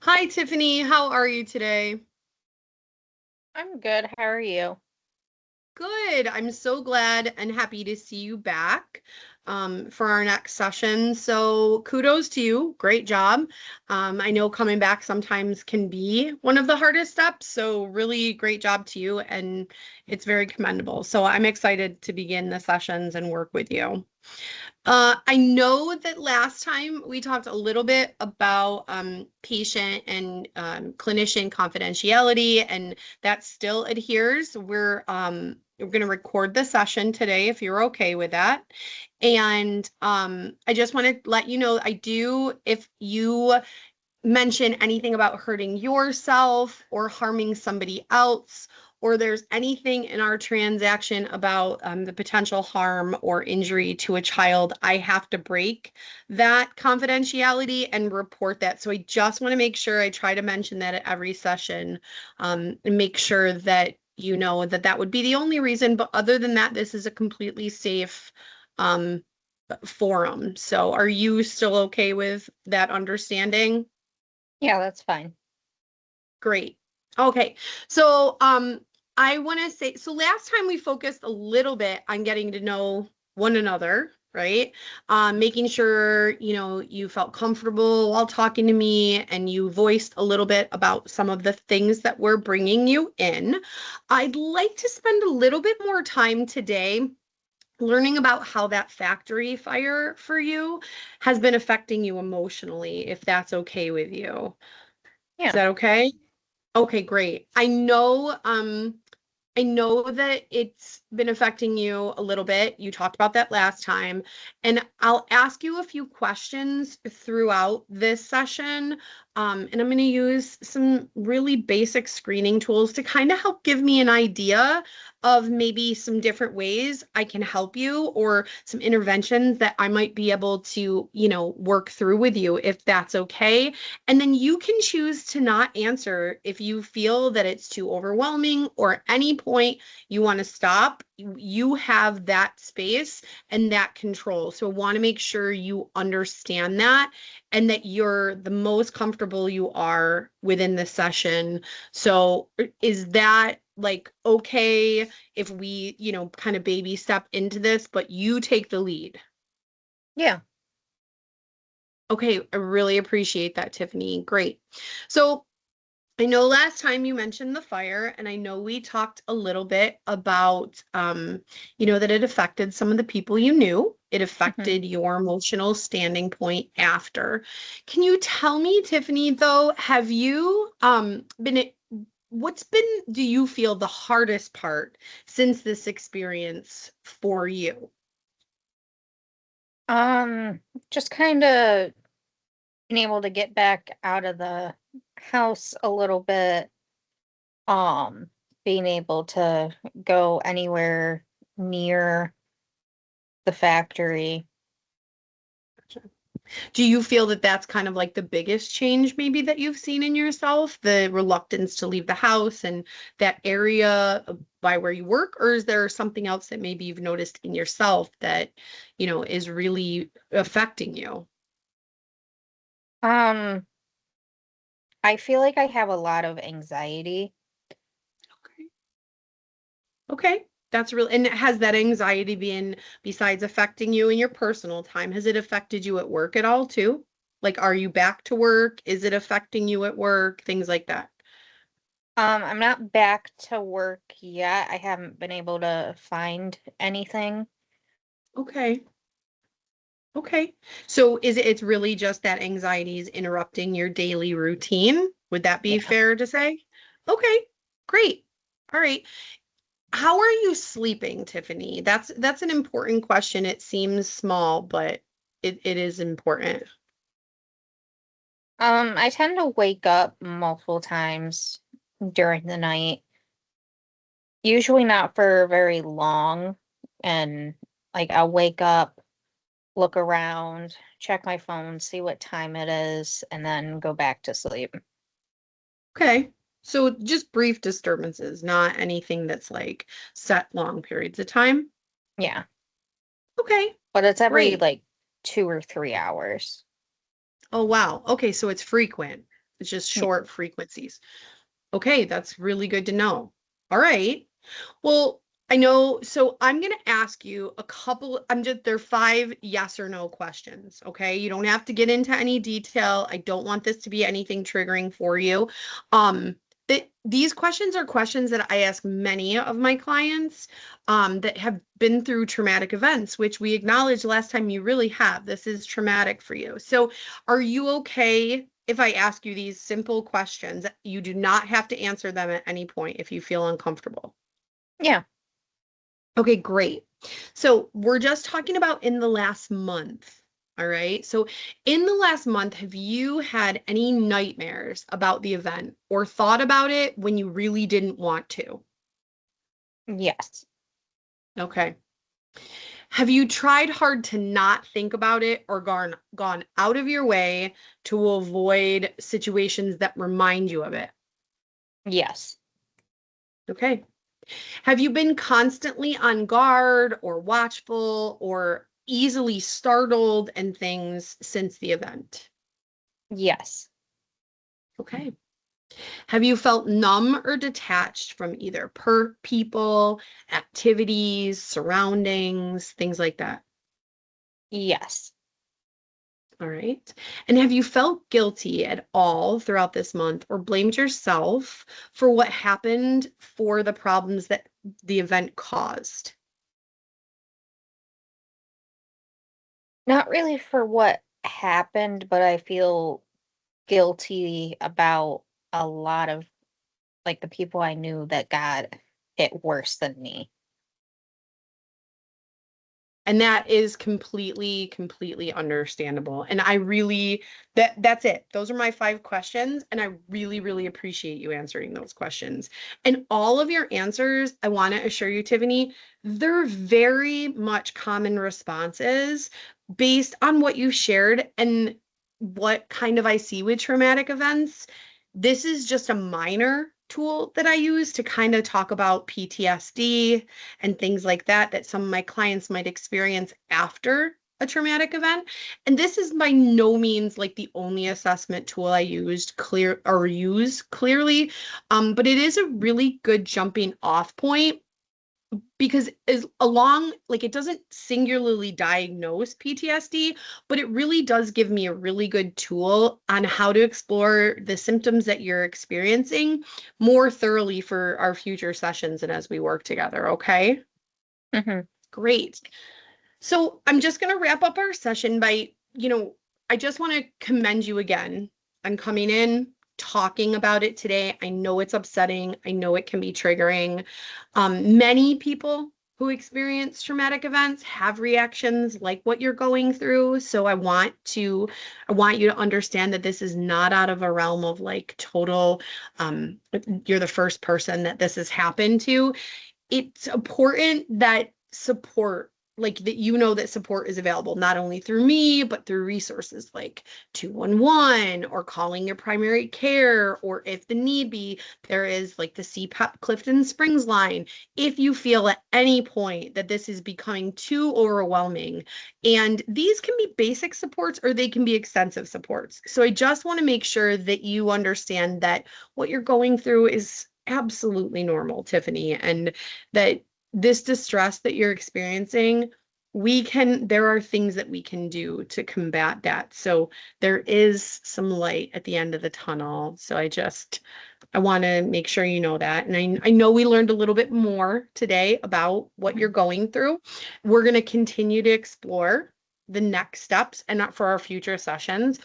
Hi, Tiffany. How are you today? I'm good. How are you? Good. I'm so glad and happy to see you back for our next session. So, kudos to you. Great job. I know coming back sometimes can be one of the hardest steps. So, really great job to you. And it's very commendable. So, I'm excited to begin the sessions and work with you. I know that last time we talked a little bit about patient and clinician confidentiality, and that still adheres. We're going to record the session today if you're okay with that. And I just want to let you know I do, if you mention anything about hurting yourself or harming somebody else, or there's anything in our transaction about the potential harm or injury to a child, I have to break that confidentiality and report that. So I just want to make sure I try to mention that at every session and make sure that you know that that would be the only reason. But other than that, this is a completely safe um, forum. So are you still okay with that understanding? Yeah, that's fine. Great. Okay. So, I want to say, so last time we focused a little bit on getting to know one another, right? Making sure, you felt comfortable while talking to me and you voiced a little bit about some of the things that were bringing you in. I'd like to spend a little bit more time today learning about how that factory fire for you has been affecting you emotionally, if that's okay with you. Is Yeah. that okay? Okay, great. I know that it's been affecting you a little bit. You talked about that last time, and I'll ask you a few questions throughout this session. And I'm going to use some really basic screening tools to kind of help give me an idea of maybe some different ways I can help you or some interventions that I might be able to, work through with you if that's okay. And then you can choose to not answer if you feel that it's too overwhelming or at any point you want to stop. You have that space and that control. So I want to make sure you understand that and that you're the most comfortable you are within the session. So is that like okay if we, kind of baby step into this, but you take the lead? Yeah. Okay, I really appreciate that, Tiffany. Great. So I know last time you mentioned the fire, and I know we talked a little bit about, that it affected some of the people you knew. It hmm affected your emotional standing point after. Can you tell me, Tiffany, though, have you do you feel the hardest part since this experience for you? Um, just kind of being able to get back out of the house a little bit. Um, Being able to go anywhere near the factory. Do you feel that that's kind of like the biggest change maybe that you've seen in yourself, the reluctance to leave the house and that area by where you work? Or is there something else that maybe you've noticed in yourself that, is really affecting you? Um, I feel like I have a lot of anxiety. Okay. Okay. That's real. And has that anxiety been, besides affecting you in your personal time, has it affected you at work at all too? Like, are you back to work? Is it affecting you at work? Things like that. I'm not back to work yet. I haven't been able to find anything. Okay. Okay. So it's really just that anxiety is interrupting your daily routine? Would that be Yeah. fair to say? Okay, great. All right. How are you sleeping, Tiffany? That's an important question. It seems small, but it is important. I tend to wake up multiple times during the night, usually not for very long. And like I'll wake up, look around, check my phone, see what time it is, and then go back to sleep. Okay. So just brief disturbances, not anything that's like set long periods of time. Yeah. Okay, But it's every great. like 2 or 3 hours. Oh, wow. Okay, so it's frequent. It's just Yeah. short frequencies. Okay, that's really good to know. All right. Well, I know, so I'm going to ask you a couple, they're 5 yes or no questions, okay? You don't have to get into any detail. I don't want this to be anything triggering for you. These questions are questions that I ask many of my clients that have been through traumatic events, which we acknowledged last time you really have. This is traumatic for you. So are you okay if I ask you these simple questions? You do not have to answer them at any point if you feel uncomfortable. Yeah. Okay, great. So we're just talking about in the last month. All right. So in the last month, have you had any nightmares about the event or thought about it when you really didn't want to? Yes. Okay. Have you tried hard to not think about it or gone out of your way to avoid situations that remind you of it? Yes. Okay. Have you been constantly on guard or watchful or easily startled and things since the event? Yes. Okay. Have you felt numb or detached from either people, activities, surroundings, things like that? Yes. All right. And have you felt guilty at all throughout this month or blamed yourself for what happened for the problems that the event caused? Not really for what happened, but I feel guilty about a lot of like the people I knew that got hit worse than me. And that is completely understandable. And I really, that's it. Those are my 5 questions. And I really appreciate you answering those questions. And all of your answers, I want to assure you, Tiffany, they're very much common responses based on what you shared and what kind of I see with traumatic events. This is just a minor tool that I use to kind of talk about PTSD and things like that that some of my clients might experience after a traumatic event. And this is by no means like the only assessment tool I use clearly, but it is a really good jumping off point because as along like it doesn't singularly diagnose PTSD, but it really does give me a really good tool on how to explore the symptoms that you're experiencing more thoroughly for our future sessions and as we work together, okay? Hmm. Great. So I'm just going to wrap up our session by, I just want to commend you again on coming in, talking about it today. I know it's upsetting. I know it can be triggering. Many people who experience traumatic events have reactions like what you're going through. So I want you to understand that this is not out of a realm of like total, you're the first person that this has happened to. It's important that support, like that that support is available not only through me, but through resources like 211 or calling your primary care, or if the need be, there is like the CPAP Clifton Springs line. If you feel at any point that this is becoming too overwhelming, and these can be basic supports or they can be extensive supports. So I just want to make sure that you understand that what you're going through is absolutely normal, Tiffany, and that this distress that you're experiencing, there are things that we can do to combat that. So there is some light at the end of the tunnel. So I want to make sure you know that. And I know we learned a little bit more today about what you're going through. We're going to continue to explore the next steps and not for our future sessions.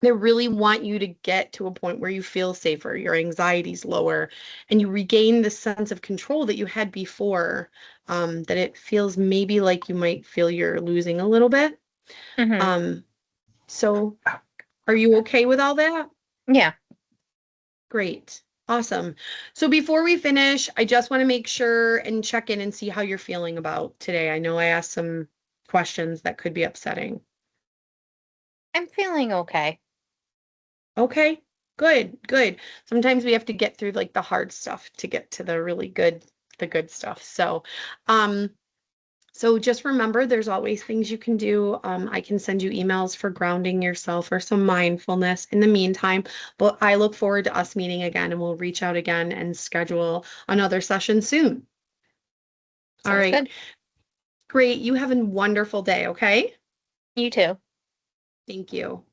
They really want you to get to a point where you feel safer, your anxiety's lower, and you regain the sense of control that you had before, that it feels maybe like you might feel you're losing a little bit. Hmm. Um, so are you okay with all that? Yeah. Great. Awesome. So before we finish, I just want to make sure and check in and see how you're feeling about today. I know I asked some questions that could be upsetting. I'm feeling okay. Okay, good. Sometimes we have to get through like the hard stuff to get to the really good, the good stuff. Um, So just remember, there's always things you can do. I can send you emails for grounding yourself or some mindfulness in the meantime. But I look forward to us meeting again, and we'll reach out again and schedule another session soon. All Sounds right. good. Great. You have a wonderful day. Okay. You too. Thank you.